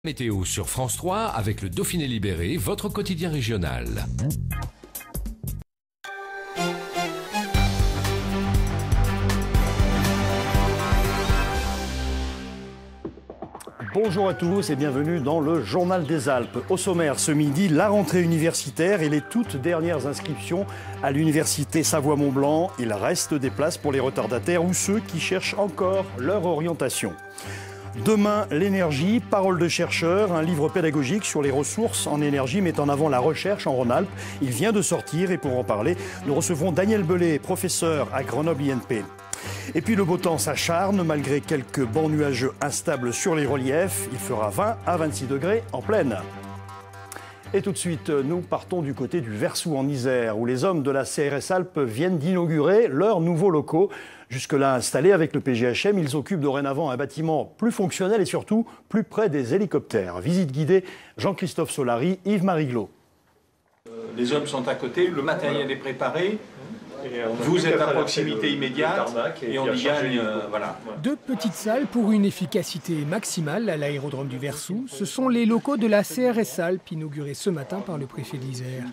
Météo sur France 3 avec le Dauphiné Libéré, votre quotidien régional. Bonjour à tous et bienvenue dans le Journal des Alpes. Au sommaire ce midi, la rentrée universitaire et les toutes dernières inscriptions à l'université Savoie-Mont-Blanc. Il reste des places pour les retardataires ou ceux qui cherchent encore leur orientation. Demain, l'énergie, parole de chercheur, un livre pédagogique sur les ressources en énergie met en avant la recherche en Rhône-Alpes. Il vient de sortir et pour en parler, nous recevons Daniel Belay, professeur à Grenoble INP. Et puis le beau temps s'acharne, malgré quelques bancs nuageux instables sur les reliefs. Il fera 20 à 26 degrés en plaine. Et tout de suite, nous partons du côté du Versou en Isère, où les hommes de la CRS Alpes viennent d'inaugurer leurs nouveaux locaux. Jusque-là installés avec le PGHM, ils occupent dorénavant un bâtiment plus fonctionnel et surtout plus près des hélicoptères. Visite guidée, Jean-Christophe Solari, Yves Mariglot. Les hommes sont à côté, le matériel est préparé. Vous êtes à proximité immédiate et on y gagne. Voilà. Deux petites salles pour une efficacité maximale à l'aérodrome du Versou. Ce sont les locaux de la CRS Alpes inaugurés ce matin par le préfet de l'Isère.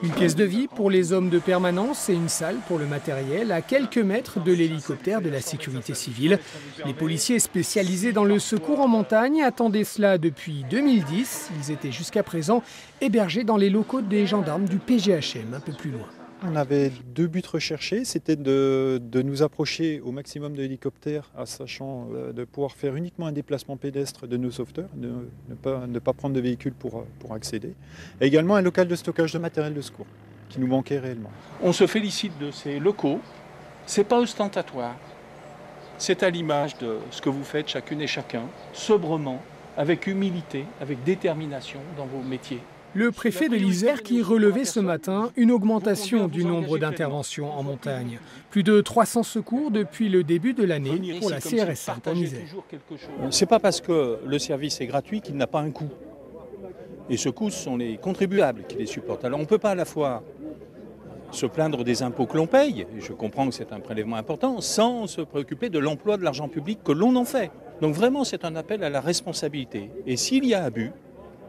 Une pièce de vie pour les hommes de permanence et une salle pour le matériel à quelques mètres de l'hélicoptère de la sécurité civile. Les policiers spécialisés dans le secours en montagne attendaient cela depuis 2010. Ils étaient jusqu'à présent hébergés dans les locaux des gendarmes du PGHM un peu plus loin. On avait deux buts recherchés, c'était de nous approcher au maximum de l'hélicoptère, en sachant de pouvoir faire uniquement un déplacement pédestre de nos sauveteurs, de ne pas prendre de véhicule pour accéder. Et également un local de stockage de matériel de secours, qui nous manquait réellement. On se félicite de ces locaux, c'est pas ostentatoire, c'est à l'image de ce que vous faites chacune et chacun, sobrement, avec humilité, avec détermination dans vos métiers. Le préfet de l'Isère qui relevait ce matin une augmentation du nombre d'interventions en montagne. Plus de 300 secours depuis le début de l'année pour la CRS Alpes en Isère. C'est pas parce que le service est gratuit qu'il n'a pas un coût. Et ce coût, ce sont les contribuables qui les supportent. Alors on ne peut pas à la fois se plaindre des impôts que l'on paye, et je comprends que c'est un prélèvement important, sans se préoccuper de l'emploi de l'argent public que l'on en fait. Donc vraiment, c'est un appel à la responsabilité. Et s'il y a abus,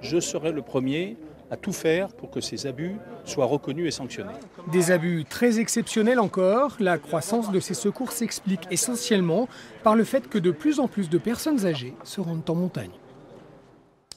je serai le premier à tout faire pour que ces abus soient reconnus et sanctionnés. Des abus très exceptionnels encore. La croissance de ces secours s'explique essentiellement par le fait que de plus en plus de personnes âgées se rendent en montagne.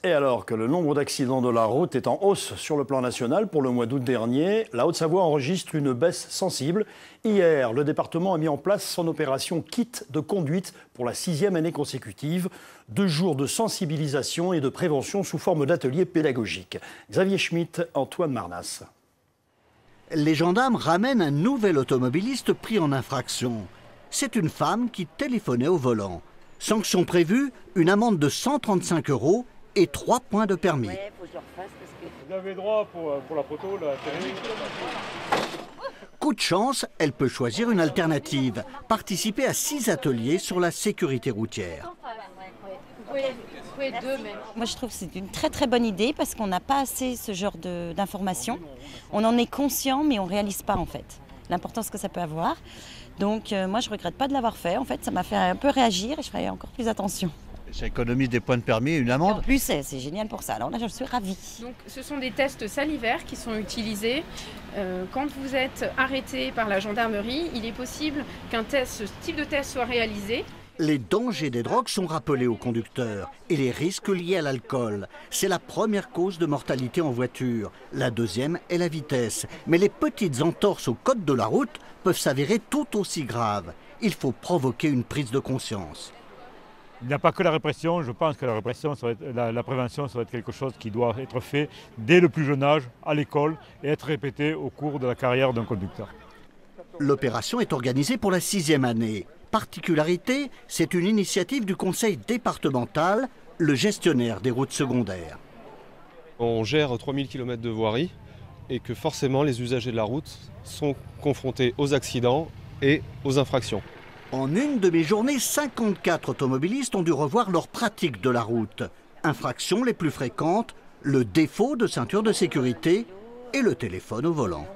Et alors que le nombre d'accidents de la route est en hausse sur le plan national pour le mois d'août dernier, la Haute-Savoie enregistre une baisse sensible. Hier, le département a mis en place son opération Kit de conduite pour la 6e année consécutive. 2 jours de sensibilisation et de prévention sous forme d'ateliers pédagogiques. Xavier Schmitt, Antoine Marnas. Les gendarmes ramènent un nouvel automobiliste pris en infraction. C'est une femme qui téléphonait au volant. Sanction prévue, une amende de 135 € et 3 points de permis. Vous avez droit pour la photo, la télé. Coup de chance, elle peut choisir une alternative. Participer à 6 ateliers sur la sécurité routière. Moi je trouve que c'est une très très bonne idée parce qu'on n'a pas assez ce genre d'informations. On en est conscient mais on ne réalise pas en fait l'importance que ça peut avoir. Donc moi je ne regrette pas de l'avoir fait. En fait ça m'a fait un peu réagir et je ferai encore plus attention. Ça économise des points de permis et une amende. En plus, c'est génial pour ça. Alors là, je suis ravie. Donc, ce sont des tests salivaires qui sont utilisés. Quand vous êtes arrêté par la gendarmerie, il est possible ce type de test soit réalisé. Les dangers des drogues sont rappelés aux conducteurs et les risques liés à l'alcool. C'est la première cause de mortalité en voiture. La deuxième est la vitesse. Mais les petites entorses au code de la route peuvent s'avérer tout aussi graves. Il faut provoquer une prise de conscience. Il n'y a pas que la répression, je pense que la prévention, ça va être quelque chose qui doit être fait dès le plus jeune âge, à l'école, et être répété au cours de la carrière d'un conducteur. L'opération est organisée pour la 6e année. Particularité, c'est une initiative du conseil départemental, le gestionnaire des routes secondaires. On gère 3000 km de voirie et que forcément les usagers de la route sont confrontés aux accidents et aux infractions. En une demi-journée, 54 automobilistes ont dû revoir leur pratique de la route. Infractions les plus fréquentes, le défaut de ceinture de sécurité et le téléphone au volant.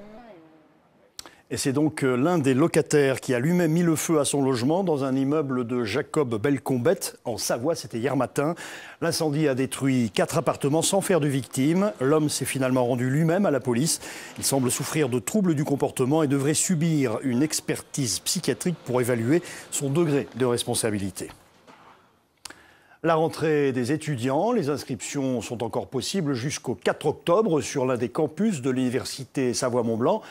Et c'est donc l'un des locataires qui a lui-même mis le feu à son logement dans un immeuble de Jacob Belcombette, en Savoie. C'était hier matin. L'incendie a détruit 4 appartements sans faire de victimes. L'homme s'est finalement rendu lui-même à la police. Il semble souffrir de troubles du comportement et devrait subir une expertise psychiatrique pour évaluer son degré de responsabilité. La rentrée des étudiants, les inscriptions sont encore possibles jusqu'au 4 octobre sur l'un des campus de l'université Savoie-Mont-Blanc.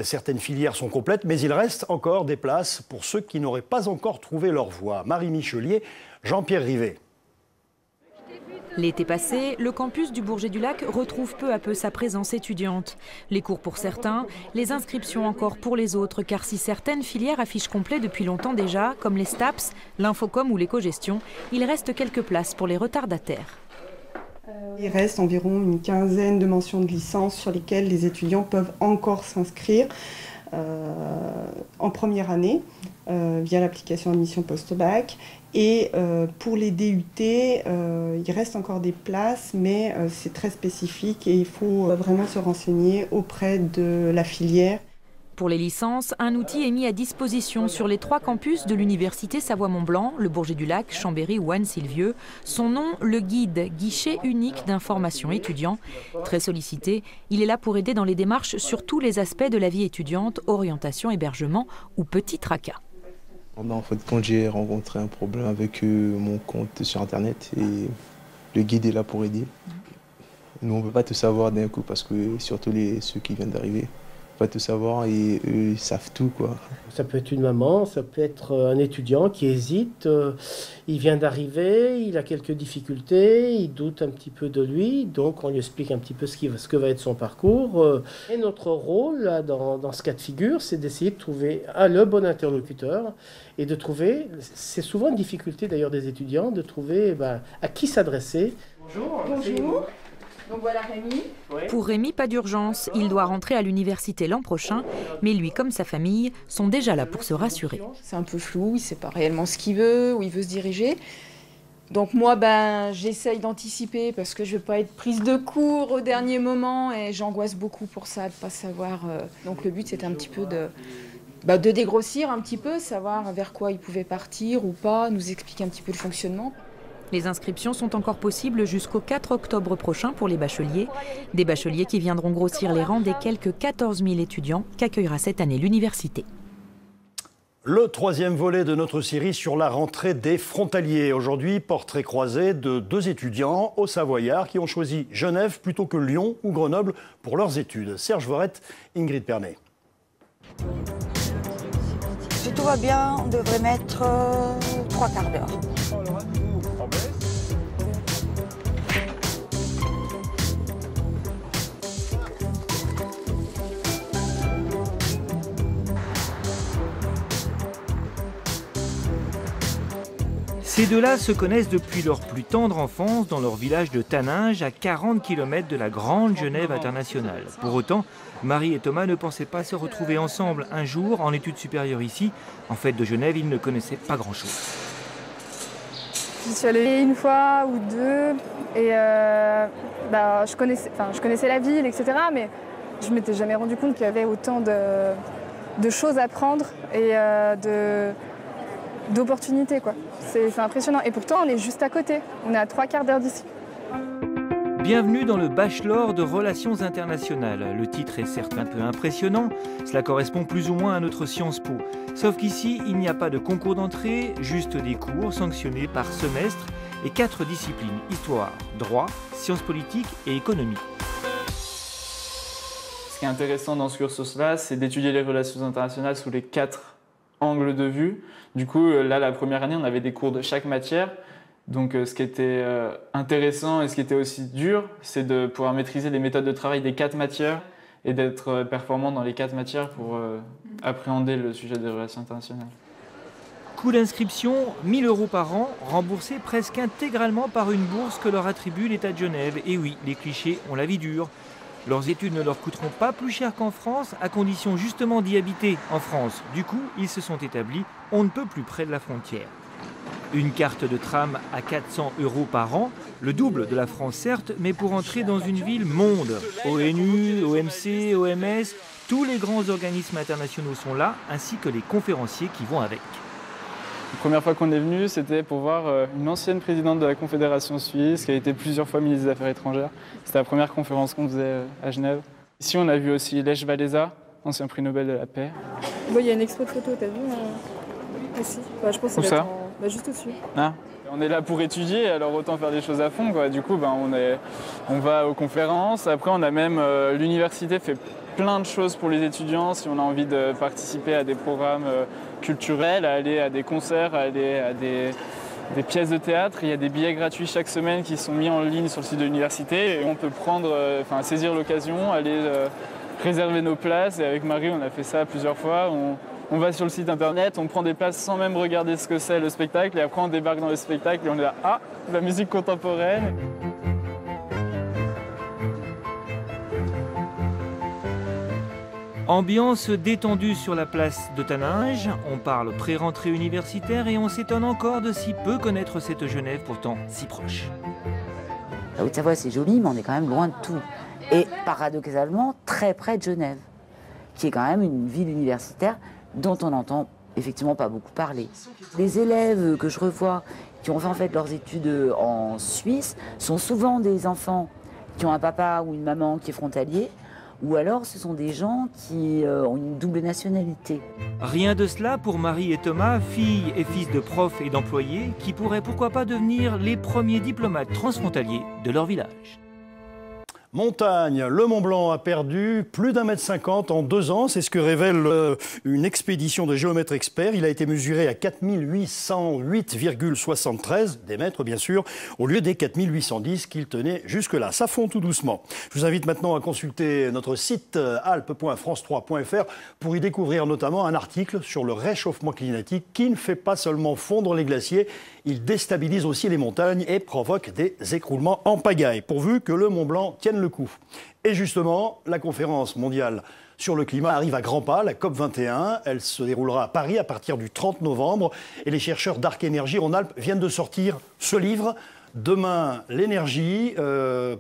Certaines filières sont complètes, mais il reste encore des places pour ceux qui n'auraient pas encore trouvé leur voie. Marie Michelier, Jean-Pierre Rivet. L'été passé, le campus du Bourget-du-Lac retrouve peu à peu sa présence étudiante. Les cours pour certains, les inscriptions encore pour les autres, car si certaines filières affichent complet depuis longtemps déjà, comme les STAPS, l'infocom ou l'éco-gestion, il reste quelques places pour les retardataires. Il reste environ une quinzaine de mentions de licence sur lesquelles les étudiants peuvent encore s'inscrire en première année via l'application admission post-bac. Et pour les DUT, il reste encore des places, mais c'est très spécifique et il faut vraiment se renseigner auprès de la filière. Pour les licences, un outil est mis à disposition sur les 3 campus de l'université Savoie-Mont-Blanc, le Bourget-du-Lac, Chambéry ou Anne-Sylvieux. Son nom, le guide, guichet unique d'information étudiant. Très sollicité, il est là pour aider dans les démarches sur tous les aspects de la vie étudiante, orientation, hébergement ou petit tracas. En fait, quand j'ai rencontré un problème avec mon compte sur Internet, et le guide est là pour aider. Nous, on ne peut pas tout savoir d'un coup parce que surtout ceux qui viennent d'arriver. Pas tout savoir et eux, ils savent tout, quoi. Ça peut être une maman, ça peut être un étudiant qui hésite, il vient d'arriver, il a quelques difficultés, il doute un petit peu de lui, donc on lui explique un petit peu ce que va être son parcours. Et notre rôle là, dans ce cas de figure, c'est d'essayer de trouver le bon interlocuteur et de trouver, c'est souvent une difficulté d'ailleurs des étudiants, de trouver à qui s'adresser. Bonjour. Bonjour. Donc voilà Rémi. Pour Rémi, pas d'urgence. Il doit rentrer à l'université l'an prochain. Mais lui, comme sa famille, sont déjà là pour se rassurer. C'est un peu flou, il ne sait pas réellement ce qu'il veut, où il veut se diriger. Donc moi, j'essaye d'anticiper parce que je ne veux pas être prise de court au dernier moment et j'angoisse beaucoup pour ça, de ne pas savoir. Donc le but, c'était un petit peu de dégrossir un petit peu, savoir vers quoi il pouvait partir ou pas, nous expliquer un petit peu le fonctionnement. Les inscriptions sont encore possibles jusqu'au 4 octobre prochain pour les bacheliers. Des bacheliers qui viendront grossir les rangs des quelques 14 000 étudiants qu'accueillera cette année l'université. Le 3e volet de notre série sur la rentrée des frontaliers. Aujourd'hui, portrait croisé de 2 étudiants au Savoyard qui ont choisi Genève plutôt que Lyon ou Grenoble pour leurs études. Serge Vorette, Ingrid Pernet. Si tout va bien, on devrait mettre 3 quarts d'heure. Ces deux-là se connaissent depuis leur plus tendre enfance dans leur village de Taninges, à 40 km de la grande Genève internationale. Pour autant, Marie et Thomas ne pensaient pas se retrouver ensemble un jour en études supérieures ici. En fait, de Genève, ils ne connaissaient pas grand-chose. J'y suis allée une fois ou 2 et je connaissais la ville, etc. Mais je ne m'étais jamais rendu compte qu'il y avait autant de choses à prendre et d'opportunités, quoi. C'est impressionnant. Et pourtant, on est juste à côté. On est à 3 quarts d'heure d'ici. Bienvenue dans le Bachelor de Relations Internationales. Le titre est certes un peu impressionnant, cela correspond plus ou moins à notre Sciences Po. Sauf qu'ici, il n'y a pas de concours d'entrée, juste des cours sanctionnés par semestre et 4 disciplines, histoire, droit, sciences politiques et économie. Ce qui est intéressant dans ce cursus-là, c'est d'étudier les relations internationales sous les 4 angles de vue. Du coup, là, la première année, on avait des cours de chaque matière. Donc, ce qui était intéressant et ce qui était aussi dur, c'est de pouvoir maîtriser les méthodes de travail des 4 matières et d'être performant dans les 4 matières pour appréhender le sujet des relations internationales. Coût d'inscription, 1 000 € par an, remboursé presque intégralement par une bourse que leur attribue l'État de Genève. Et oui, les clichés ont la vie dure. Leurs études ne leur coûteront pas plus cher qu'en France, à condition justement d'y habiter en France. Du coup, ils se sont établis on ne peut plus près de la frontière. Une carte de tram à 400 € par an, le double de la France certes, mais pour entrer dans une ville monde. ONU, OMC, OMS, Tous les grands organismes internationaux sont là, ainsi que les conférenciers qui vont avec. La première fois qu'on est venu, c'était pour voir une ancienne présidente de la Confédération suisse, qui a été plusieurs fois ministre des Affaires étrangères. C'était la première conférence qu'on faisait à Genève. Ici, on a vu aussi Lech Walesa, ancien prix Nobel de la paix. Il y a une expo de photos, t'as vu ici. Je pense que ça juste au-dessus. Ah. On est là pour étudier, alors autant faire des choses à fond, quoi. Du coup, on va aux conférences. Après, on a même l'université fait plein de choses pour les étudiants. Si on a envie de participer à des programmes culturels, à aller à des concerts, à aller à des pièces de théâtre, il y a des billets gratuits chaque semaine qui sont mis en ligne sur le site de l'université. Et on peut saisir l'occasion, aller réserver nos places. Et avec Marie, on a fait ça plusieurs fois. On va sur le site internet, on prend des places sans même regarder ce que c'est le spectacle. Et après, on débarque dans le spectacle et on est là, ah, la musique contemporaine. Ambiance détendue sur la place de Taninges, on parle pré-rentrée universitaire et on s'étonne encore de si peu connaître cette Genève pourtant si proche. La Haute-Savoie c'est joli, mais on est quand même loin de tout. Et paradoxalement, très près de Genève, qui est quand même une ville universitaire dont on n'entend effectivement pas beaucoup parler. Les élèves que je revois qui ont fait en fait leurs études en Suisse sont souvent des enfants qui ont un papa ou une maman qui est frontalier, ou alors ce sont des gens qui ont une double nationalité. Rien de cela pour Marie et Thomas, filles et fils de profs et d'employés, qui pourraient pourquoi pas devenir les premiers diplomates transfrontaliers de leur village. Montagne, le Mont Blanc a perdu plus d'1,50 m en 2 ans. C'est ce que révèle une expédition de géomètres experts. Il a été mesuré à 4808,73 des mètres, bien sûr, au lieu des 4810 qu'il tenait jusque-là. Ça fond tout doucement. Je vous invite maintenant à consulter notre site alpes.france3.fr pour y découvrir notamment un article sur le réchauffement climatique qui ne fait pas seulement fondre les glaciers, il déstabilise aussi les montagnes et provoque des écroulements en pagaille, pourvu que le Mont Blanc tienne le coup. Et justement, la conférence mondiale sur le climat arrive à grands pas, la COP21. Elle se déroulera à Paris à partir du 30 novembre. Et les chercheurs d'Arc Énergie Rhône-Alpes viennent de sortir ce livre, Demain, l'énergie,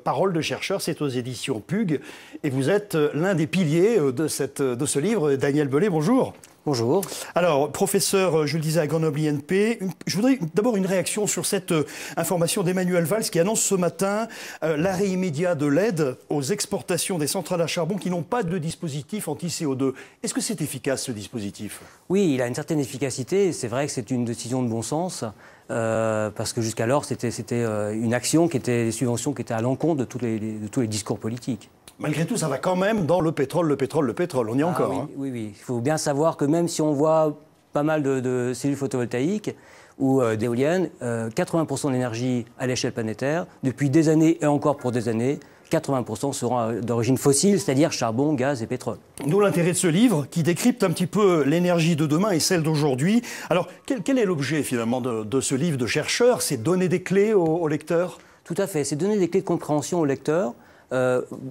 paroles de chercheurs, c'est aux éditions Pugue. Et vous êtes l'un des piliers de ce livre. Daniel Belay, bonjour. Bonjour. Alors, professeur, je le disais à Grenoble INP, je voudrais d'abord une réaction sur cette information d'Emmanuel Valls qui annonce ce matin l'arrêt immédiat de l'aide aux exportations des centrales à charbon qui n'ont pas de dispositif anti-CO2. Est-ce que c'est efficace ce dispositif ? Oui, il a une certaine efficacité. C'est vrai que c'est une décision de bon sens. Parce que jusqu'alors, c'était une action qui était des subventions qui étaient à l'encontre de tous les discours politiques. Malgré tout, ça va quand même dans le pétrole. On y est encore. Oui, oui, oui. Il faut bien savoir que même si on voit pas mal de cellules photovoltaïques ou d'éoliennes, 80% de l'énergie à l'échelle planétaire, depuis des années et encore pour des années, 80% seront d'origine fossile, c'est-à-dire charbon, gaz et pétrole. D'où l'intérêt de ce livre qui décrypte un petit peu l'énergie de demain et celle d'aujourd'hui. Alors, quel est l'objet finalement de ce livre de chercheurs ? C'est donner des clés aux lecteurs ? Tout à fait, c'est donner des clés de compréhension aux lecteurs.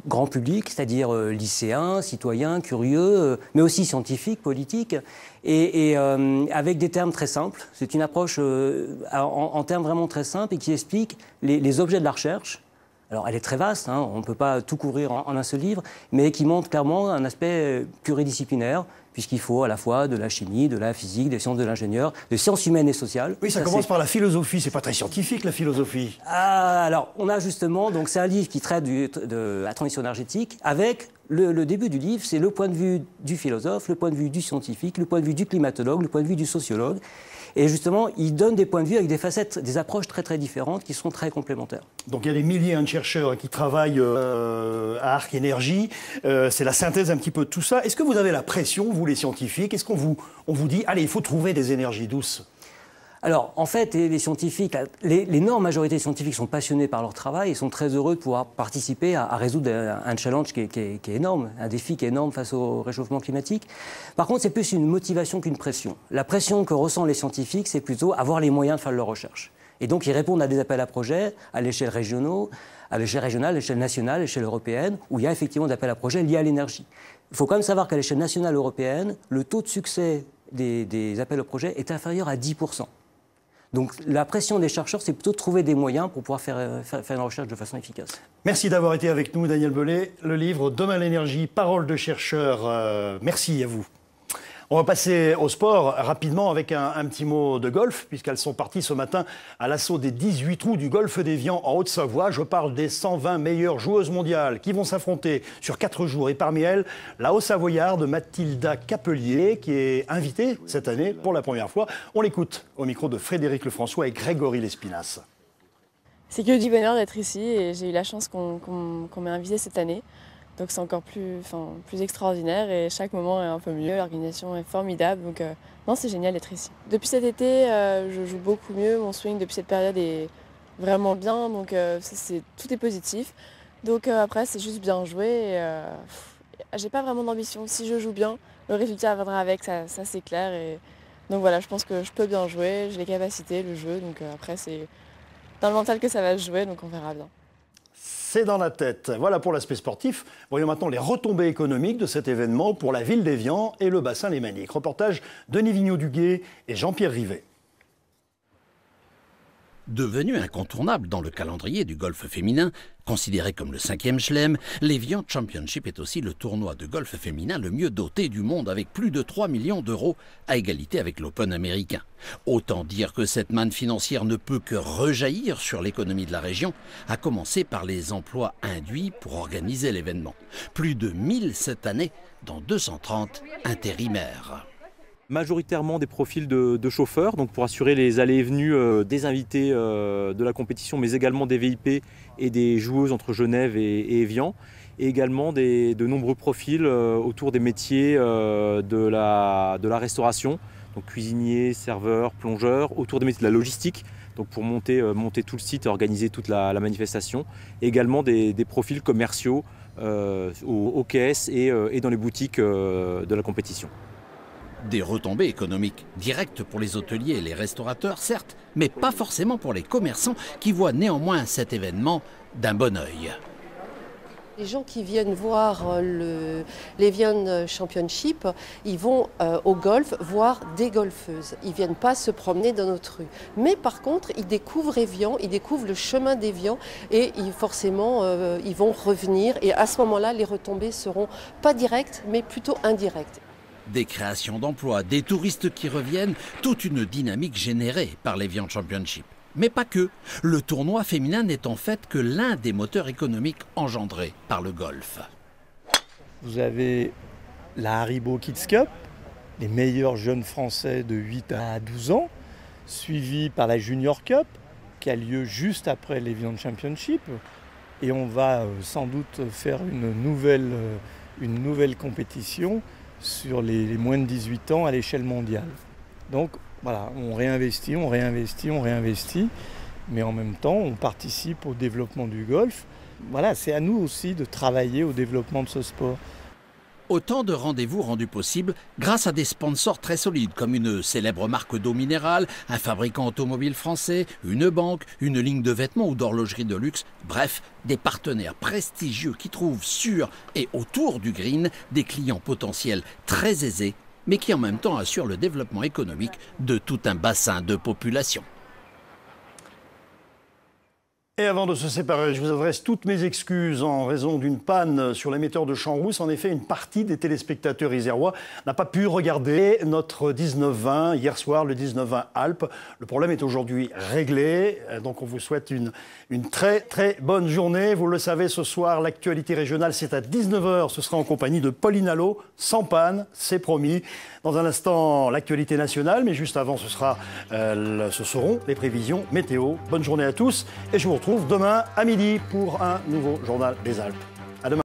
Grand public, c'est-à-dire lycéens, citoyens, curieux, mais aussi scientifiques, politiques, et avec des termes très simples. C'est une approche en termes vraiment très simples et qui explique les objets de la recherche. Alors elle est très vaste, hein, on ne peut pas tout couvrir en un seul livre, mais qui montre clairement un aspect pluridisciplinaire, puisqu'il faut à la fois de la chimie, de la physique, des sciences de l'ingénieur, des sciences humaines et sociales. Oui, ça commence par la philosophie, c'est pas très scientifique la philosophie. Alors, on a justement, donc c'est un livre qui traite de la transition énergétique, avec le début du livre, c'est le point de vue du philosophe, le point de vue du scientifique, le point de vue du climatologue, le point de vue du sociologue. Et justement, il donne des points de vue avec des facettes, des approches très très différentes qui sont très complémentaires. Donc il y a des milliers de chercheurs qui travaillent à Arc Énergie. C'est la synthèse un petit peu de tout ça. Est-ce que vous avez la pression, vous les scientifiques ? Est-ce qu'on vous dit, allez, il faut trouver des énergies douces ? Alors, en fait, les scientifiques, l'énorme majorité des scientifiques sont passionnés par leur travail et sont très heureux de pouvoir participer à résoudre un challenge qui est énorme, un défi qui est énorme face au réchauffement climatique. Par contre, c'est plus une motivation qu'une pression. La pression que ressentent les scientifiques, c'est plutôt avoir les moyens de faire leur recherche. Et donc, ils répondent à des appels à projets à l'échelle régionale, à l'échelle nationale, à l'échelle européenne, où il y a effectivement des appels à projets liés à l'énergie. Il faut quand même savoir qu'à l'échelle nationale européenne, le taux de succès des appels à projets est inférieur à 10%. Donc la pression des chercheurs, c'est plutôt de trouver des moyens pour pouvoir faire une recherche de façon efficace. Merci d'avoir été avec nous, Daniel Belay. Le livre Demain l'énergie, paroles de chercheurs. Merci à vous. On va passer au sport rapidement avec un petit mot de golf, puisqu'elles sont parties ce matin à l'assaut des 18 trous du golfe d'Évian en Haute-Savoie. Je parle des 120 meilleures joueuses mondiales qui vont s'affronter sur 4 jours. Et parmi elles, la Haut-Savoyarde Mathilda Capelier, qui est invitée cette année pour la première fois. On l'écoute au micro de Frédéric Lefrançois et Grégory Lespinasse. C'est que du bonheur d'être ici et j'ai eu la chance qu'on m'ait invité cette année. Donc c'est encore plus extraordinaire et chaque moment est un peu mieux. L'organisation est formidable, donc non, c'est génial d'être ici. Depuis cet été, je joue beaucoup mieux. Mon swing depuis cette période est vraiment bien, donc tout est positif. Donc après, c'est juste bien jouer. J'ai pas vraiment d'ambition. Si je joue bien, le résultat viendra avec, ça c'est clair. Et donc voilà, je pense que je peux bien jouer, j'ai les capacités, le jeu. Donc après, c'est dans le mental que ça va se jouer, donc on verra bien. C'est dans la tête. Voilà pour l'aspect sportif. Voyons maintenant les retombées économiques de cet événement pour la ville d'Évian et le bassin lémanique. Reportage Denis Vigneault-Duguet et Jean-Pierre Rivet. Devenu incontournable dans le calendrier du golf féminin, considéré comme le 5e chelem, l'Évian Championship est aussi le tournoi de golf féminin le mieux doté du monde avec plus de 3 millions d'euros à égalité avec l'Open américain. Autant dire que cette manne financière ne peut que rejaillir sur l'économie de la région, à commencer par les emplois induits pour organiser l'événement. Plus de 1000 cette année, dont 230 intérimaires. Majoritairement des profils de chauffeurs, donc pour assurer les allées et venues des invités de la compétition, mais également des VIP et des joueuses entre Genève et Évian, et également de nombreux profils autour des métiers de la restauration, donc cuisiniers, serveurs, plongeurs, autour des métiers de la logistique, donc pour monter tout le site et organiser toute la manifestation, et également des profils commerciaux aux caisses et dans les boutiques de la compétition. Des retombées économiques directes pour les hôteliers et les restaurateurs, certes, mais pas forcément pour les commerçants qui voient néanmoins cet événement d'un bon œil. Les gens qui viennent voir l'Évian Championship, ils vont au golf voir des golfeuses. Ils ne viennent pas se promener dans notre rue. Mais par contre, ils découvrent Évian, ils découvrent le chemin d'Évian et forcément, ils vont revenir. Et à ce moment-là, les retombées seront pas directes, mais plutôt indirectes. Des créations d'emplois, des touristes qui reviennent, toute une dynamique générée par l'Évian Championship. Mais pas que. Le tournoi féminin n'est en fait que l'un des moteurs économiques engendrés par le golf. Vous avez la Haribo Kids Cup, les meilleurs jeunes Français de 8 à 12 ans, suivi par la Junior Cup, qui a lieu juste après l'Évian Championship. Et on va sans doute faire une nouvelle compétition sur les moins de 18 ans à l'échelle mondiale. Donc voilà, on réinvestit, mais en même temps on participe au développement du golf. Voilà, c'est à nous aussi de travailler au développement de ce sport. Autant de rendez-vous rendus possibles grâce à des sponsors très solides comme une célèbre marque d'eau minérale, un fabricant automobile français, une banque, une ligne de vêtements ou d'horlogerie de luxe. Bref, des partenaires prestigieux qui trouvent sur et autour du green des clients potentiels très aisés, mais qui en même temps assurent le développement économique de tout un bassin de population. Et avant de se séparer, je vous adresse toutes mes excuses en raison d'une panne sur l'émetteur de Champs-Rousse. En effet, une partie des téléspectateurs isérois n'a pas pu regarder notre 19-20 hier soir, le 19-20 Alpes. Le problème est aujourd'hui réglé, donc on vous souhaite une très très bonne journée. Vous le savez, ce soir, l'actualité régionale, c'est à 19h. Ce sera en compagnie de Pauline Allo, sans panne, c'est promis. Dans un instant, l'actualité nationale, mais juste avant, ce seront les prévisions météo. Bonne journée à tous et je vous retrouve demain à midi pour un nouveau journal des Alpes. À demain.